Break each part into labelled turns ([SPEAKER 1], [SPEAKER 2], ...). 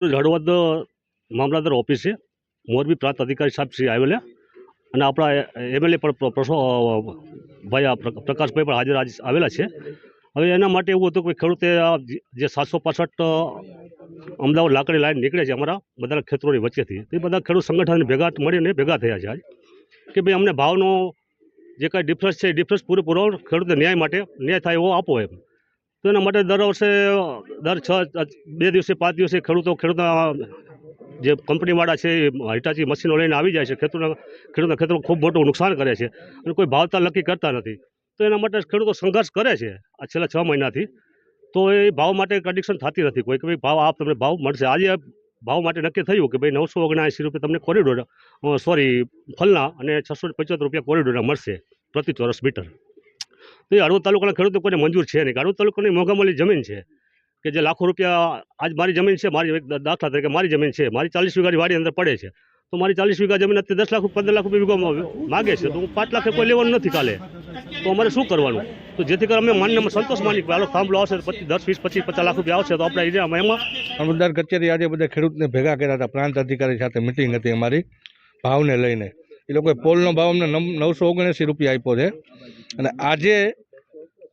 [SPEAKER 1] હળવદ મામલતદાર ઓફિસે મોરબી પ્રાંત અધિકારી સાહેબ શ્રી આવેલા અને આપણા એમએલએ પણ ભાઈ પ્રકાશભાઈ પણ હાજર આવેલા છે. હવે એના માટે એવું હતું કે ખેડૂતે જે 765 અમદાવાદ લાકડી લાઈન નીકળે છે અમારા બધા ખેતરોની વચ્ચેથી, એ બધા ખેડૂત સંગઠન ભેગા થયા છે આજ કે ભાઈ અમને ભાવનો જે કાંઈ ડિફરન્સ છે એ ડિફરન્સ પૂરેપૂરો ખેડૂતને ન્યાય થાય એવો આપો એમ. તો એના માટે દર વર્ષે દર 2 દિવસે 5 દિવસે ખેડૂતના જે કંપનીવાળા છે એ હિટાચી મશીનો લઈને આવી જાય છે, ખેડૂતના ખેતરો ખૂબ મોટું નુકસાન કરે છે અને કોઈ ભાવતાલ નક્કી કરતા નથી. તો એના માટે ખેડૂતો સંઘર્ષ કરે છે આ છેલ્લા 6 મહિનાથી. તો એ ભાવ માટે કન્ડિશન થતી નથી કોઈ કે ભાઈ ભાવ તમને ભાવ મળશે. આજે ભાવ માટે નક્કી થયું કે ભાઈ 979 રૂપિયા તમને કોરિડોર ફલના અને 675 રૂપિયા કોરિડોરના મળશે પ્રતિ ચોરસ મીટર. તો એ હળવદ તાલુકાના ખેડૂતો કોઈને મંજૂર છે નહીં. હળવદ તાલુકાની મોંઘામોલી જમીન છે કે જે લાખો રૂપિયા આજ મારી જમીન છે, દાખલા તરીકે મારી જમીન છે, મારી 40 વીઘાની વાડી અંદર પડે છે. તો મારી 40 વીઘા જમીન અત્યારે 10 લાખ 15 લાખ રૂપિયા વીઘો માગે છે, તો હું 5 લાખે કોઈ લેવાનું નથી કાલે. તો અમારે શું કરવાનું? તો જેથી કરી અમે માનને સંતોષ માની કે હાલો થાંભલો આવશે 10, 20, 25, 50 લાખ રૂપિયા આવશે તો આપણે એરિયામાં એમાં
[SPEAKER 2] મામલતદાર કચેરી આજે બધા ખેડૂતને ભેગા કર્યા હતા. પ્રાંત અધિકારી સાથે મિટિંગ હતી અમારી ભાવને લઈને. એ લોકોએ પોલનો ભાવ અમને 979 રૂપિયા આપ્યો છે અને આજે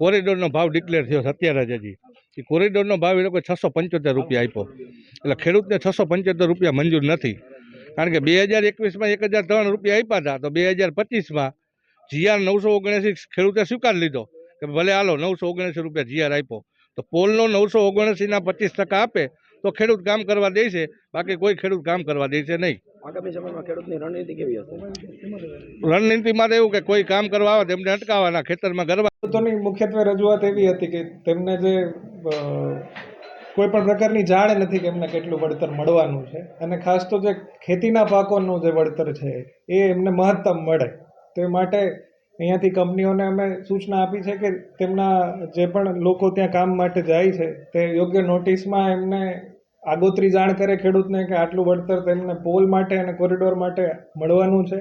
[SPEAKER 2] કોરિડોરનો ભાવ ડિક્લેર થયો છે અત્યારે જ હજી. એ કોરિડોરનો ભાવ એ લોકોએ 675 રૂપિયા આપ્યો. એટલે ખેડૂતને 675 રૂપિયા મંજૂર નથી, કારણ કે 2021માં 1003 રૂપિયા આપ્યા હતા. તો 2025માં GR 979 ખેડૂતે સ્વીકાર લીધો કે ભલે હાલો 979 રૂપિયા GR આપ્યો. તો પોલનો 979ના 25% આપે તો ખેડૂત કામ કરવા દે છે, બાકી કોઈ ખેડૂત કામ કરવા દે છે નહીં.
[SPEAKER 3] આગામી સમયમાં ખેડૂતની રણનીતિ કેવી હશે?
[SPEAKER 2] રણનીતિમાં એવું કે કોઈ કામ કરવા આવે તેમને અટકાવવાના, ખેતરમાં ગરબા.
[SPEAKER 4] ખેડૂતોની મુખ્યત્વે રજૂઆત એવી હતી કે તેમને જે કોઈ પણ પ્રકારની જાણ નથી કે એમને કેટલું વળતર મળવાનું છે, અને ખાસ તો જે ખેતીના પાકોનું જે વળતર છે એ એમને મહત્તમ મળે. તે માટે અહીંયાથી કંપનીઓને અમે સૂચના આપી છે કે તેમના જે પણ લોકો ત્યાં કામ માટે જાય છે તે યોગ્ય નોટિસમાં એમને આગોતરી જાણ કરે ખેડૂતને કે આટલું વળતર તેમને પોલ માટે અને કોરિડોર માટે મળવાનું છે.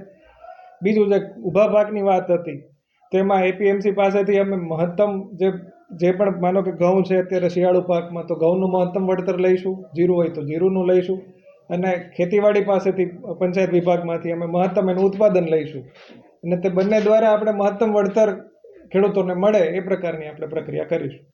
[SPEAKER 4] બીજું જે ઊભા પાકની વાત હતી તેમાં APMC પાસેથી અમે મહત્તમ જે પણ માનો કે ઘઉં છે અત્યારે શિયાળુ પાકમાં, તો ઘઉંનું મહત્તમ વળતર લઈશું, જીરું હોય તો જીરુંનું લઈશું, અને ખેતીવાડી પાસેથી પંચાયત વિભાગમાંથી અમે મહત્તમ એનું ઉત્પાદન લઈશું, અને તે બંને દ્વારા આપણે મહત્તમ વળતર ખેડૂતોને મળે એ પ્રકારની આપણે પ્રક્રિયા કરીશું.